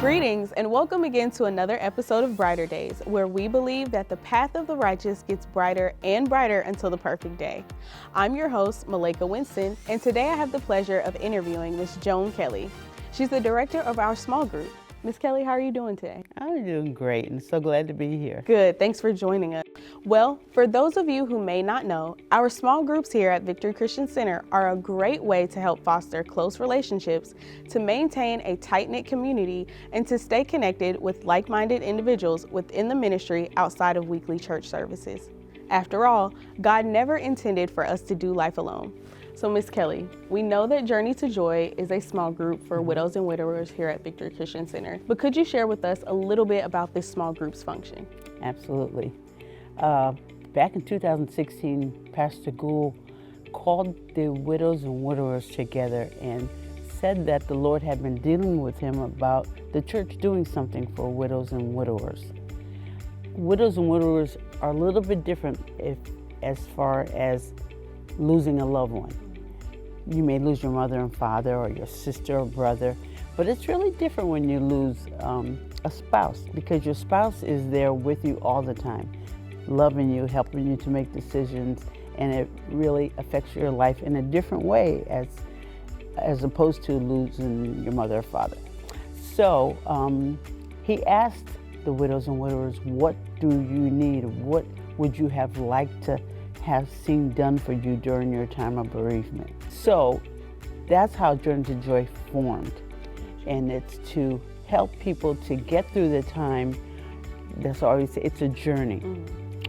Greetings and welcome again to another episode of Brighter Days, where we believe that the path of the righteous gets brighter and brighter until the perfect day. I'm your host, Malika Winston, and today I have the pleasure of interviewing Miss Joan Kelly. She's the director of our small group. Miss Kelly, how are you doing today? I'm doing great and so glad to be here. Good, thanks for joining us. Well, for those of you who may not know, our small groups here at Victory Christian Center are a great way to help foster close relationships, to maintain a tight-knit community, and to stay connected with like-minded individuals within the ministry outside of weekly church services. After all, God never intended for us to do life alone. So Miss Kelly, we know that Journey to Joy is a small group for widows and widowers here at Victory Christian Center, but could you share with us a little bit about this small group's function? Absolutely. Back in 2016, Pastor Gould called the widows and widowers together and said that the Lord had been dealing with him about the church doing something for widows and widowers. Widows and widowers are a little bit different as far as losing a loved one. You may lose your mother and father or your sister or brother, but it's really different when you lose a spouse, because your spouse is there with you all the time, loving you, helping you to make decisions, and it really affects your life in a different way as opposed to losing your mother or father. So he asked the widows and widowers, what do you need? What would you have liked to have seen done for you during your time of bereavement? So that's how Journey to Joy formed. And it's to help people to get through the time. That's always, it's a journey.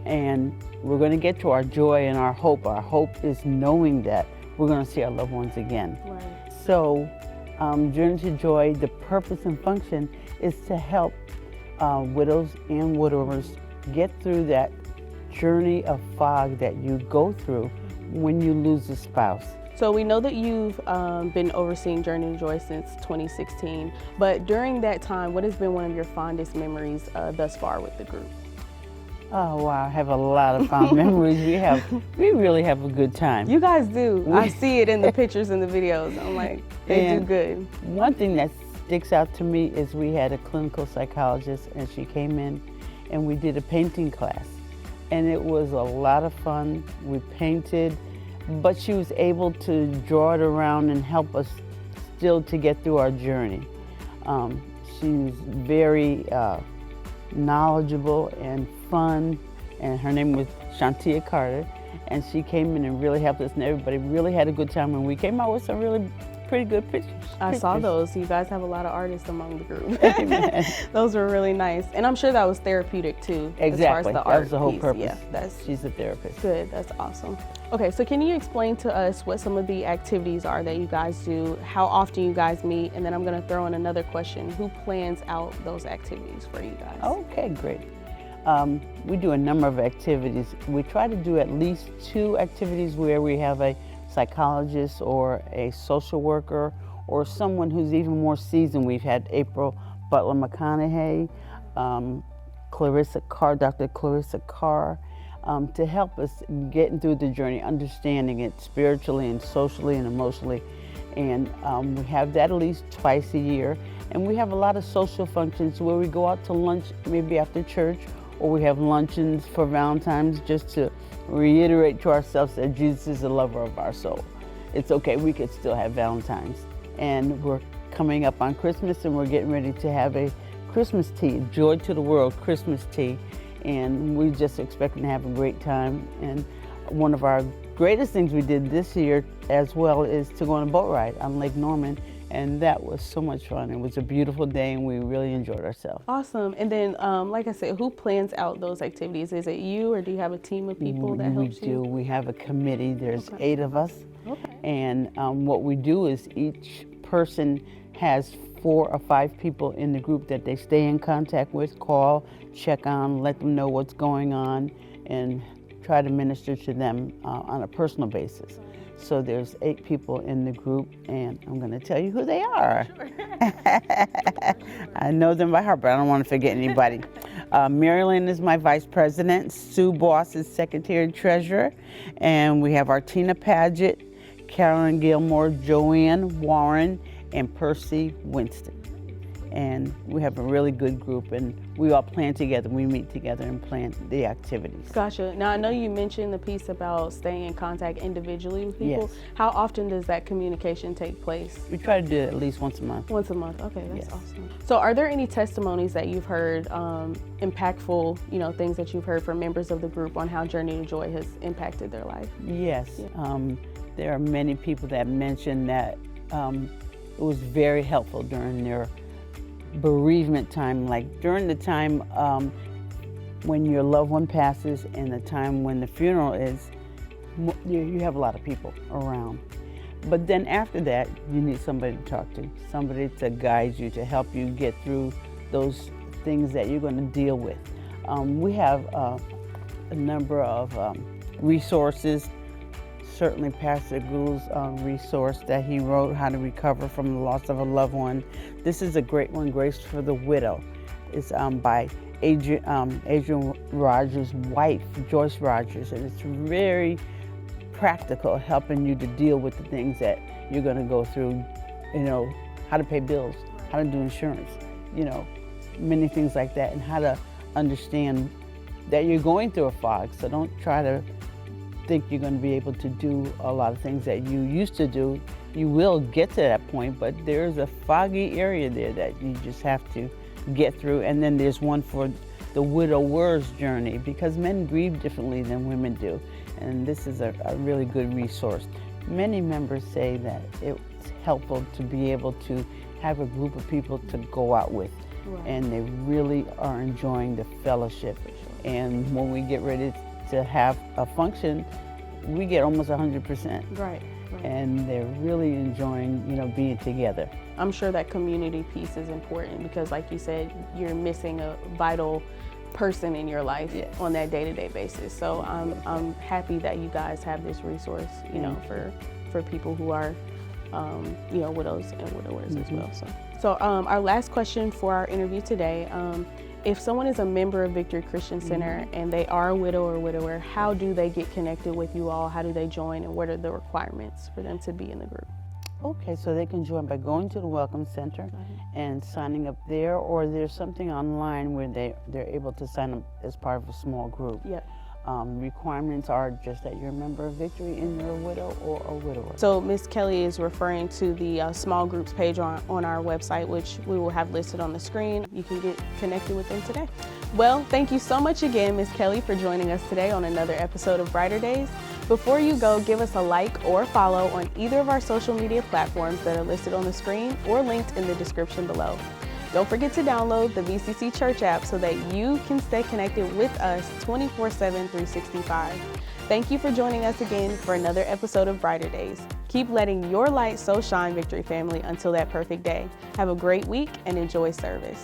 And we're going to get to our joy and our hope. Our hope is knowing that we're going to see our loved ones again. Right. So Journey to Joy, the purpose and function is to help widows and widowers get through that journey of fog that you go through when you lose a spouse. So we know that you've been overseeing Journey to Joy since 2016, but during that time, what has been one of your fondest memories thus far with the group? Oh wow, I have a lot of fond memories. We really have a good time. You guys do. I see it in the pictures and the videos. I'm like, they do good. One thing that sticks out to me is we had a clinical psychologist, and she came in and we did a painting class. And it was a lot of fun. We painted, but she was able to draw it around and help us still to get through our journey. She's very knowledgeable and fun, and her name was Shantia Carter, and she came in and really helped us, and everybody really had a good time, and we came out with some really pretty good pictures. I saw those. You guys have a lot of artists among the group. Those were really nice. And I'm sure that was therapeutic too. Exactly. As far as the that art was the whole piece. purpose. Yeah, She's a therapist. Good. That's awesome. Okay, so can you explain to us what some of the activities are that you guys do, how often you guys meet, and then I'm going to throw in another question. Who plans out those activities for you guys? Okay, great. We do a number of activities. We try to do at least 2 activities where we have a psychologist or a social worker or someone who's even more seasoned. We've had April Butler McConaughey, Dr. Clarissa Carr, to help us getting through the journey, understanding it spiritually and socially and emotionally. And we have that at least twice a year. And we have a lot of social functions where we go out to lunch, maybe after church, or we have luncheons for Valentine's, just to reiterate to ourselves that Jesus is the lover of our soul. It's okay, we could still have Valentine's. And we're coming up on Christmas, and we're getting ready to have a Christmas tea, Joy to the World Christmas tea. And we're just expecting to have a great time. And one of our greatest things we did this year as well is to go on a boat ride on Lake Norman. And that was so much fun. It was a beautiful day, and we really enjoyed ourselves. Awesome. And then, like I said, who plans out those activities? Is it you, or do you have a team of people that helps you? We do. We have a committee. There's 8 of us. Okay. And what we do is each person has 4 or 5 people in the group that they stay in contact with, call, check on, let them know what's going on, and try to minister to them on a personal basis. So there's 8 people in the group, and I'm going to tell you who they are. Sure. I know them by heart, but I don't want to forget anybody. Marilyn is my vice president. Sue Boss is secretary treasurer. And we have Artina Paget, Carolyn Gilmore, Joanne Warren, and Percy Winston. and we have a really good group, and we all plan together. We meet together and plan the activities. Gotcha. Now, I know you mentioned the piece about staying in contact individually with people. Yes. How often does that communication take place? We try to do it at least once a month. Once a month. Okay, that's Yes. awesome. So are there any testimonies that you've heard, impactful, things that you've heard from members of the group on how Journey to Joy has impacted their life? Yes. There are many people that mention that it was very helpful during their bereavement time, like during the time when your loved one passes and the time when the funeral is, you have a lot of people around. But then after that, you need somebody to talk to, somebody to guide you, to help you get through those things that you're going to deal with. We have a number of resources. Certainly Pastor Gould's resource that he wrote, How to Recover from the Loss of a Loved One. This is a great one, Grace for the Widow. It's by Adrian Rogers' wife, Joyce Rogers, and it's very practical, helping you to deal with the things that you're going to go through, how to pay bills, how to do insurance, many things like that, and how to understand that you're going through a fog. So don't try to think you're going to be able to do a lot of things that you used to do. You will get to that point, but there's a foggy area there that you just have to get through. And then there's one for the widower's journey, because men grieve differently than women do. And this is a really good resource. Many members say that it's helpful to be able to have a group of people to go out with. Right. And they really are enjoying the fellowship. And when we get ready to have a function, we get almost 100%. Right. And they're really enjoying, being together. I'm sure that community piece is important because, like you said, you're missing a vital person in your life. Yes. On that day-to-day basis. So I'm happy that you guys have this resource, for people who are, widows and widowers as well. So our last question for our interview today. If someone is a member of Victory Christian Center and they are a widow or widower, how do they get connected with you all? How do they join, and what are the requirements for them to be in the group? Okay, so they can join by going to the Welcome Center and signing up there, or there's something online where they're able to sign up as part of a small group. Yep. Requirements are just that you're a member of Victory and you're a widow or a widower. So Ms. Kelly is referring to the small groups page on our website, which we will have listed on the screen. You can get connected with them today. Well, thank you so much again, Ms. Kelly, for joining us today on another episode of Brighter Days. Before you go, give us a like or follow on either of our social media platforms that are listed on the screen or linked in the description below. Don't forget to download the VCC Church app so that you can stay connected with us 24/7, 365. Thank you for joining us again for another episode of Brighter Days. Keep letting your light so shine, Victory family, until that perfect day. Have a great week and enjoy service.